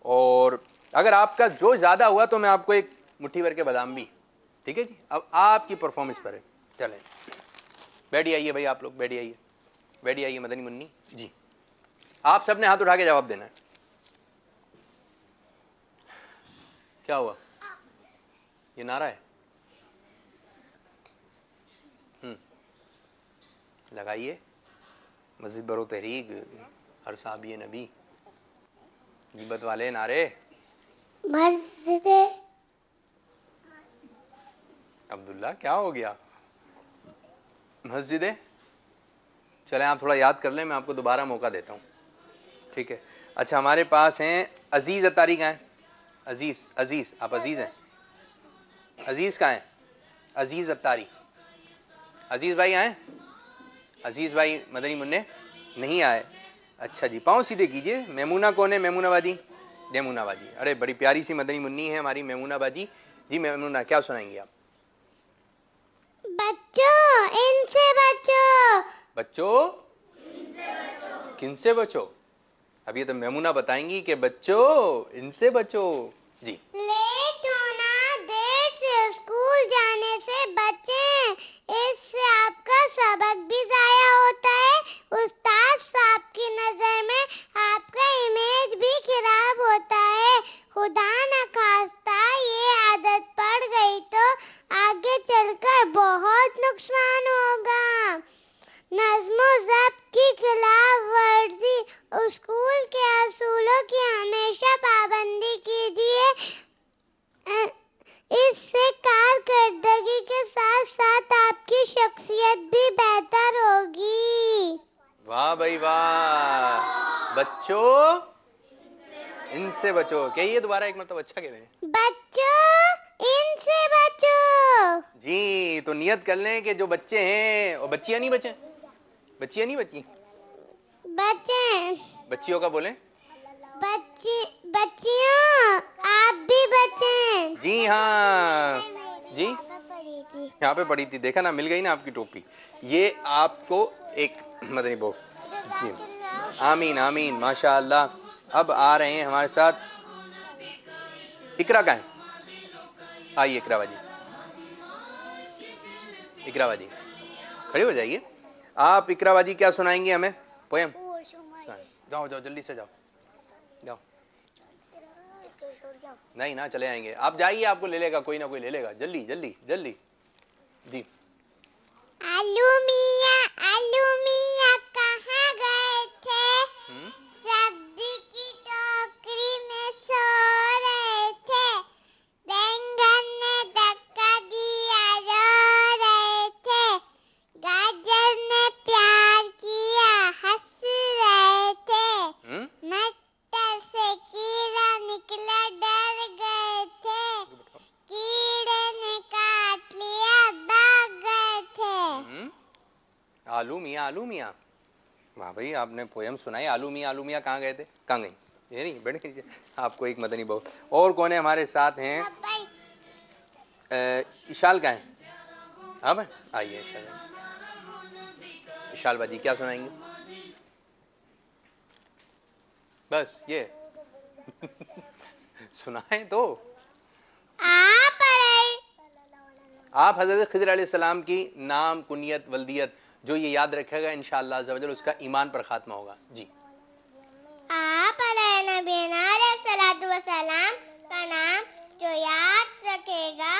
اور اگر آپ کا جوش زیادہ ہوا تو میں آپ کو ایک مٹھی بھر کے بادام بھی. ٹھیک ہے جی؟ اب آپ کی پرفارمنس پر ہے. چلیں بیٹھی آئیے بھائی، آپ لوگ بیٹھی آئیے، بیٹھی آئیے مدنی منی جی. آپ سب نے ہاتھ اٹھا کے جواب دینا ہے. کیا ہوا؟ یہ نعرہ ہے. لگائیے. مسجد برو تحریک، ہر صحابی نبی، غیبت والے نعرے. مسجد عبداللہ کیا ہو گیا؟ مسجد. چلیں آپ تھوڑا یاد کر لیں، میں آپ کو دوبارہ موقع دیتا ہوں. ٹھیک ہے. اچھا ہمارے پاس ہیں عزیز اتاری. کہاں ہیں عزیز؟ عزیز آپ عزیز ہیں؟ عزیز کہاں ہیں؟ عزیز اتاری. عزیز بھائی آئیں؟ عزیز بھائی مدنی منع نہیں آئے. اچھا جی پاؤں سیدھے کیجئے. میمونہ کون ہے؟ میمونہ باجی. میمونہ باجی، ارے بڑی پیاری سی مدنی منی ہے ہماری میمونہ باجی. جی میمونہ کیا سنائیں گے آپ؟ بچوں ان سے بچو. بچوں کن سے بچو؟ اب یہ تو میمونہ بتائیں گی کہ بچوں ان سے بچو. جی. لیٹ ہونا، دیر سے اسکول جانے سے بچیں، اس سے آپ کا سبق بھی ضائع ہوتا ہے، استاد صاحب کی نظر میں آپ کا امیج بھی خراب ہوتا ہے. خدا نخواستہ یہ عادت پڑ گئی تو آگے چل کر بہت نقصان ہوگا. نظم و ضبط کی خلاف ورزی، اسکول کے اصولوں کی ہمیشہ پابندی کیجیے. اس سے کارکردگی کے ساتھ ساتھ آپ کی شخصیت بھی بہتر ہوگی. واہ بھائی واہ. بچوں ان سے بچو. کہیے دوبارہ ایک مرتبہ اچھا کہہ رہے ہیں. بچوں ان سے بچو. جی تو نیت کر لیں کہ جو بچے ہیں اور بچیاں نہیں بچیں، بچیاں نہیں بچی، بچیں. بچیوں کا بولیں. بچیوں آپ بھی بچیں. جی ہاں جی یہاں پہ پڑی تھی، دیکھا نا مل گئی نا آپ کی ٹوپی. یہ آپ کو ایک مدنی باکس. جی آمین آمین ماشاء اللہ. اب آ رہے ہیں ہمارے ساتھ اقرا. کا ہے؟ آئیے اقرا باجی. اقرا باجی کھڑی ہو جائیے. آپ اقرا باجی کیا سنائیں گے ہمیں؟ پویم. جاؤ جاؤ جلدی سے جاؤ جاؤ. نہیں نا چلے آئیں گے. آپ جائیے، آپ کو لے لے گا کوئی نہ کوئی لے لے گا. جلدی جلدی جلدی. جی. آلو میاں کہاں گئے تھے؟ سبزی کی ٹوکری میں سو رہے تھے. بینگن نے دھکا دیا رو رہے تھے. گاجر نے پیار کیا ہنس رہے تھے. مٹر سے کیڑا نکلا ڈر گئے تھے. کیڑے نے کاٹ لیا بھاگ گئے تھے. آلو میاں آلو میاں. واہ بھائی آپ نے پویم سنائی. آلو میاں کہاں گئے تھے؟ کہاں گئی؟ یہ نہیں بیٹھ کے آپ کو ایک مدنی باکس. اور کون ہے ہمارے ساتھ ہیں؟ اشال کا ہے. ہاں بھائی آئیے اشال. اشال باجی کیا سنائیں گے؟ بس یہ سنائیں تو. آپ حضرت خضر علیہ السلام کی نام کنیت ولدیت جو یہ یاد رکھے گا انشاءاللہ عز و جل اس کا ایمان پر خاتمہ ہوگا. جی. آپ علیہ نبینا علیہ الصلوۃ والسلام کا نام جو یاد رکھے گا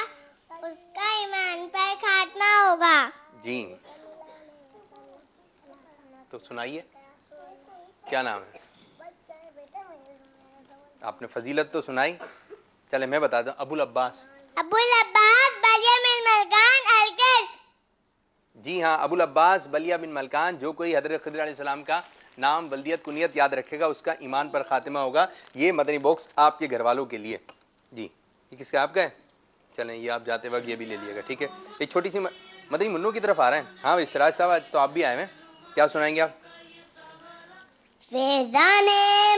اس کا ایمان پر خاتمہ ہوگا. جی تو سنائیے کیا نام ہے؟ آپ نے فضیلت تو سنائی. چلے میں بتا دوں. ابو العباس. ابو العباس بلیا بن ملکان الکس. جی ہاں ابو العباس بلیا بن ملکان. جو کوئی حضرت خضر علیہ السلام کا نام ولدیت کنیت یاد رکھے گا اس کا ایمان پر خاتمہ ہوگا. یہ مدنی باکس آپ کے گھر والوں کے لیے. جی یہ کس کا؟ آپ کا ہے. چلیں یہ آپ جاتے وقت یہ بھی لے لیے گا. ٹھیک ہے. ایک چھوٹی سی مدنی منوں کی طرف آ رہے ہیں. ہاں بھائی سراج صاحب تو آپ بھی آئے ہیں. کیا سنائیں گے آپ؟ فیضان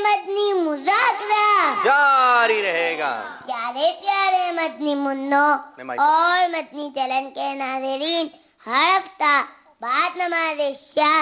مدنی مذاکرہ جاری رہے گا. پیارے پیارے مدنی منوں اور مدنی چلن کے ناظرین، ہر ہفتہ بعد نماز عشاء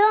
2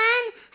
1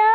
2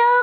2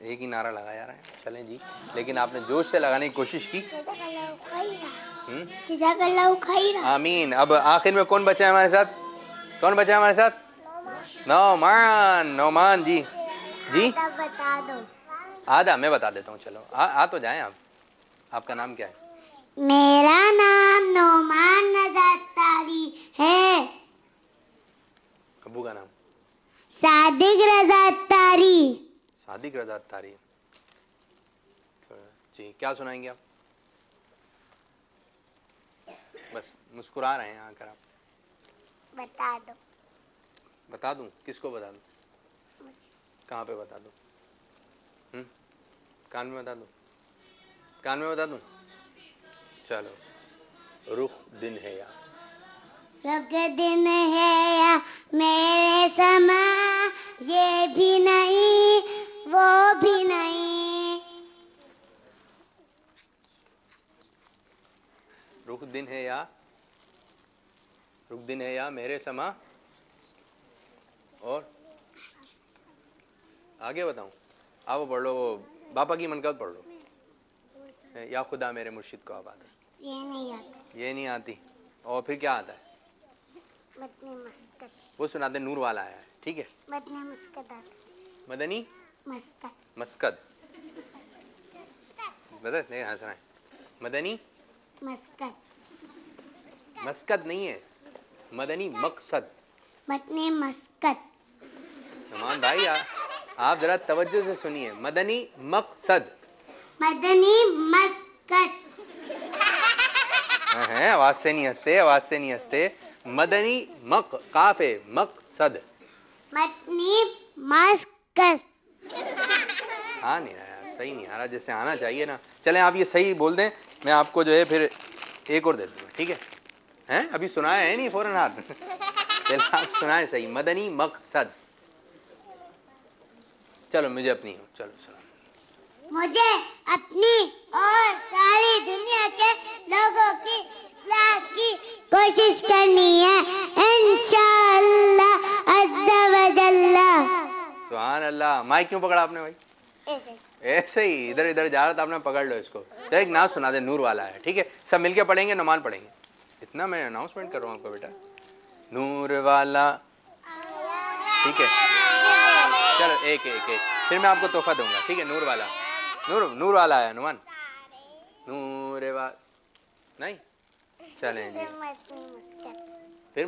ایک ہی نعرہ لگایا رہے ہیں. چلیں جی, لیکن آپ نے جوش سے لگانے کی کوشش کی. آمین. اب آخر میں کون بچا ہے ہمارے ساتھ؟ کون بچا ہے ہمارے ساتھ؟ نعمان. نعمان جی. جی بتا دو. آدھا میں بتا دیتا ہوں. چلو آ تو جائیں آپ. آپ کا نام کیا ہے؟ میرا نام نعمان اتاری ہے. ابو کا نام؟ صادق رضا اتاری. صادق رضا اتاری. جی کیا سنائیں گے آپ؟ بس مسکرا رہے ہیں آ کر آپ. بتا دو. بتا دوں؟ کس کو بتا دوں؟ کہاں پہ بتا دوں؟ کان میں بتا دوں؟ کان میں بتا دوں؟ چلو. رخ دن ہے یا رخ دن ہے یا میرے سما، یہ بھی نہیں وہ بھی نہیں. رخ دن ہے یا، رخ دن ہے یا میرے سما، اور آگے بتاؤں؟ آپ پڑھ لو، وہ باپا کی منقبت پڑھ لو. یا خدا میرے مرشد کو آباد. یہ نہیں آتا. یہ نہیں آتی. اور پھر کیا آتا ہے؟ مدنی مسکت. وہ سناتے نور والا آیا ہے. ٹھیک ہے. مدنی مسکت آتا. مدنی مسکت. مسکت. بتا نہیں ہاں سنائیں. مدنی مسکت. مسکت نہیں ہے، مدنی مقصد. مدنی مسکت. نعمان بھائی آپ ذرا توجہ سے سنیے. مدنی مقصد. مدنی مسکت. ہیں آواز سے نہیں ہنستے، آواز سے نہیں ہنستے. مدنی قاف ہے، مقصد. مدنی مسکت. ہاں نہیں آیا، صحیح نہیں آ رہا جیسے آنا چاہیے نا. چلیں آپ یہ صحیح بول دیں، میں آپ کو جو ہے پھر ایک اور دے دوں گا. ٹھیک ہے؟ ہیں ابھی سنایا ہے نہیں فوراً ہاتھ. چلیں آپ سنائیں صحیح. مدنی مقصد. چلو مجھے اپنی ہو. چلو سنو. مجھے اپنی اور ساری دنیا کے لوگوں کی اصلاح کی کوشش کرنی ہے انشاءاللہ عز و جل. سبحان اللہ. مائک کیوں پکڑا آپ نے بھائی؟ ایسے ہی ادھر ادھر جا رہا تھا، آپ نے پکڑ لو اس کو. ایک نعت سنا دے، نور والا ہے. ٹھیک ہے؟ سب مل کے پڑھیں گے، نعمان پڑھیں گے. اتنا میں اناؤنسمنٹ کر رہا ہوں آپ کو بیٹا. نور والا. ٹھیک ہے؟ چلو ایک ایک ایک پھر میں آپ کو تحفہ دوں گا. ٹھیک ہے؟ نور والا. نور والا ہے نعمان. نور والا نہیں. چلیں جی پھر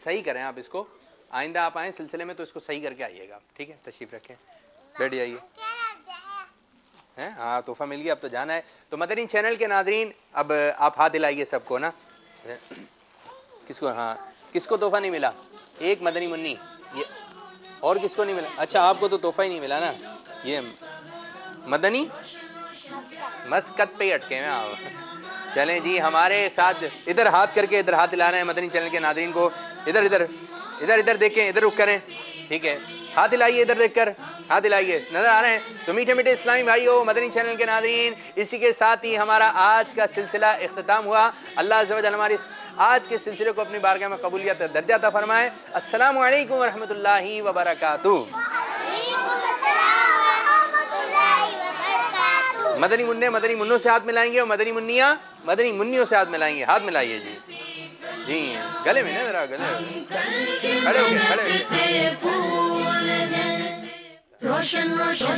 صحیح کریں آپ اس کو. آئندہ آپ آئیں سلسلے میں تو اس کو صحیح کر کے آئیے گا. ٹھیک ہے؟ تشریف رکھیں، بیٹھ جائیے. ہاں تحفہ مل گیا، اب تو جانا ہے. تو مدنی چینل کے ناظرین اب آپ ہاتھ دلائیے سب کو نا. کس کو؟ ہاں کس کو تحفہ نہیں ملا؟ ایک مدنی منی. یہ اور کس کو نہیں ملا؟ اچھا آپ کو تو تحفہ ہی نہیں ملا نا. یہ مدنی مسکت پہ اٹکے ہیں آپ. چلیں جی ہمارے ساتھ ادھر ہاتھ کر کے ادھر ہاتھ دلانا ہے مدنی چینل کے ناظرین کو. ادھر ادھر ادھر ادھر دیکھیں، ادھر رک کریں. ٹھیک ہے؟ ہاتھ دلائیے، ادھر دیکھ کر ہاتھ دلائیے. نظر آ رہے ہیں؟ تو میٹھے میٹھے اسلامی بھائیو، مدنی چینل کے ناظرین، اسی کے ساتھ ہی ہمارا آج کا سلسلہ اختتام ہوا. اللہ عز و جل ہماری آج کے سلسلے کو اپنی بارگاہ میں قبولیت درجہ عطا فرمائے. السلام علیکم ورحمۃ اللہ وبرکاتہ. مدنی منع مدنی منوں سے ہاتھ ملائیں گے، اور مدنی منیاں مدنی منیوں سے ہاتھ ملائیں گے. ہاتھ ملائیے جی. جی گلے میں نا ذرا گلے کھڑے ہو گئے. روشن روشن